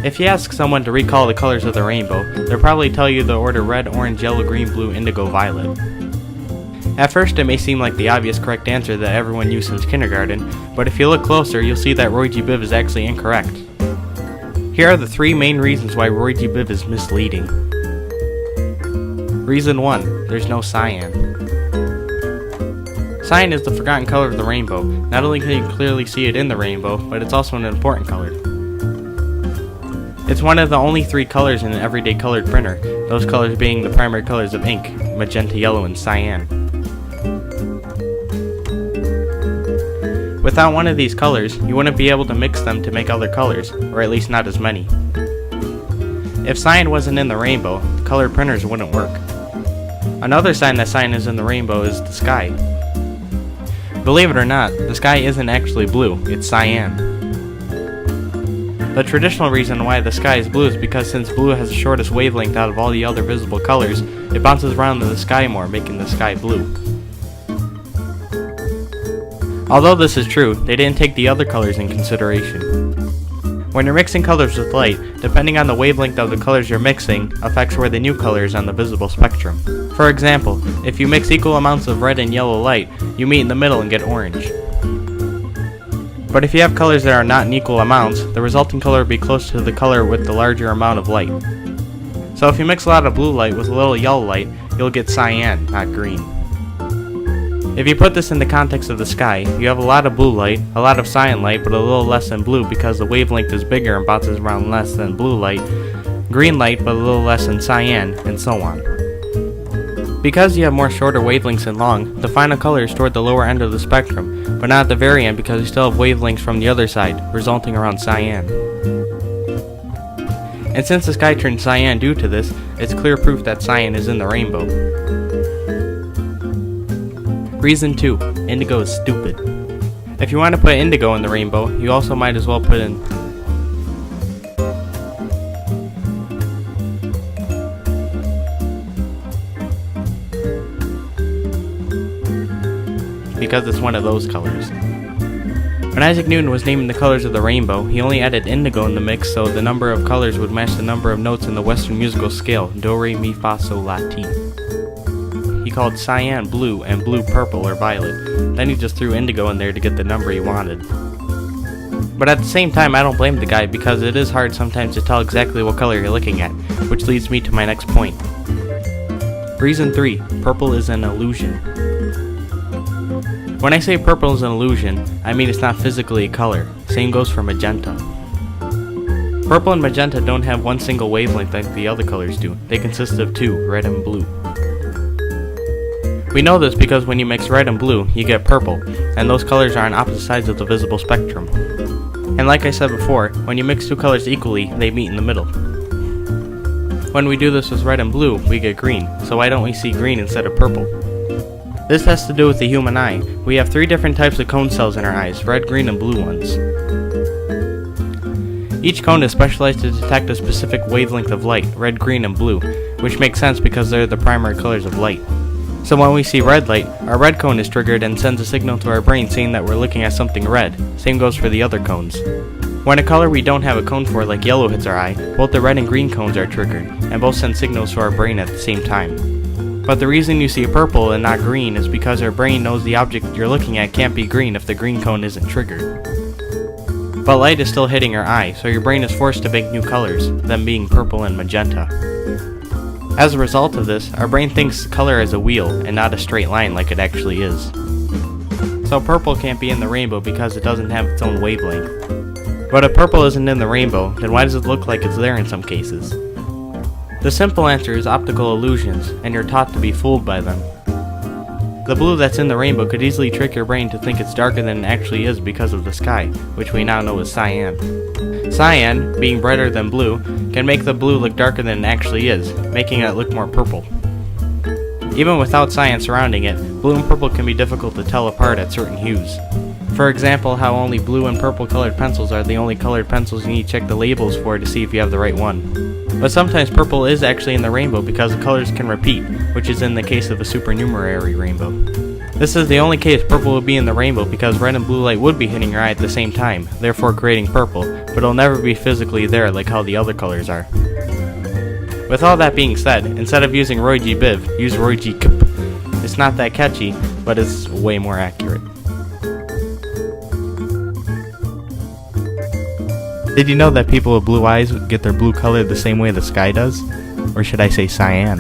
If you ask someone to recall the colors of the rainbow, they'll probably tell you the order red, orange, yellow, green, blue, indigo, violet. At first it may seem like the obvious correct answer that everyone used since kindergarten, but if you look closer you'll see that RYGCB is actually incorrect. Here are the 3 main reasons why RYGCB is misleading. Reason 1. There's no cyan. Cyan is the forgotten color of the rainbow. Not only can you clearly see it in the rainbow, but it's also an important color. It's one of the only 3 colors in an everyday colored printer, those colors being the primary colors of ink, magenta, yellow, and cyan. Without one of these colors, you wouldn't be able to mix them to make other colors, or at least not as many. If cyan wasn't in the rainbow, colored printers wouldn't work. Another sign that cyan is in the rainbow is the sky. Believe it or not, the sky isn't actually blue, it's cyan. The traditional reason why the sky is blue is because since blue has the shortest wavelength out of all the other visible colors, it bounces around in the sky more, making the sky blue. Although this is true, they didn't take the other colors in consideration. When you're mixing colors with light, depending on the wavelength of the colors you're mixing affects where the new color is on the visible spectrum. For example, if you mix equal amounts of red and yellow light, you meet in the middle and get orange. But if you have colors that are not in equal amounts, the resulting color will be close to the color with the larger amount of light. So if you mix a lot of blue light with a little yellow light, you'll get cyan, not green. If you put this in the context of the sky, you have a lot of blue light, a lot of cyan light, but a little less than blue because the wavelength is bigger and bounces around less than blue light, green light but a little less than cyan, and so on. Because you have more shorter wavelengths than long, the final color is toward the lower end of the spectrum, but not at the very end because you still have wavelengths from the other side, resulting around cyan. And since the sky turned cyan due to this, it's clear proof that cyan is in the rainbow. Reason 2. Indigo is stupid. If you want to put indigo in the rainbow, you also might as well put in because it's one of those colors. When Isaac Newton was naming the colors of the rainbow, he only added indigo in the mix so the number of colors would match the number of notes in the Western musical scale, do, re, mi, fa, sol, la, ti. He called cyan blue and blue purple or violet. Then he just threw indigo in there to get the number he wanted. But at the same time, I don't blame the guy because it is hard sometimes to tell exactly what color you're looking at, which leads me to my next point. Reason 3. Purple is an illusion. When I say purple is an illusion, I mean it's not physically a color. Same goes for magenta. Purple and magenta don't have one single wavelength like the other colors do. They consist of 2, red and blue. We know this because when you mix red and blue, you get purple, and those colors are on opposite sides of the visible spectrum. And like I said before, when you mix 2 colors equally, they meet in the middle. When we do this with red and blue, we get green, so why don't we see green instead of purple? This has to do with the human eye. We have 3 different types of cone cells in our eyes, red, green, and blue ones. Each cone is specialized to detect a specific wavelength of light, red, green, and blue, which makes sense because they're the primary colors of light. So when we see red light, our red cone is triggered and sends a signal to our brain saying that we're looking at something red. Same goes for the other cones. When a color we don't have a cone for, like yellow, hits our eye, both the red and green cones are triggered, and both send signals to our brain at the same time. But the reason you see purple and not green is because our brain knows the object you're looking at can't be green if the green cone isn't triggered. But light is still hitting our eye, so your brain is forced to make new colors, them being purple and magenta. As a result of this, our brain thinks color as a wheel and not a straight line like it actually is. So purple can't be in the rainbow because it doesn't have its own wavelength. But if purple isn't in the rainbow, then why does it look like it's there in some cases? The simple answer is optical illusions, and you're taught to be fooled by them. The blue that's in the rainbow could easily trick your brain to think it's darker than it actually is because of the sky, which we now know is cyan. Cyan, being brighter than blue, can make the blue look darker than it actually is, making it look more purple. Even without cyan surrounding it, blue and purple can be difficult to tell apart at certain hues. For example, how only blue and purple colored pencils are the only colored pencils you need to check the labels for to see if you have the right one. But sometimes purple is actually in the rainbow because the colors can repeat, which is in the case of a supernumerary rainbow. This is the only case purple would be in the rainbow because red and blue light would be hitting your eye at the same time, therefore creating purple, but it'll never be physically there like how the other colors are. With all that being said, instead of using RYGCB, use RYGCB. It's not that catchy, but it's way more accurate. Did you know that people with blue eyes get their blue color the same way the sky does? Or should I say cyan?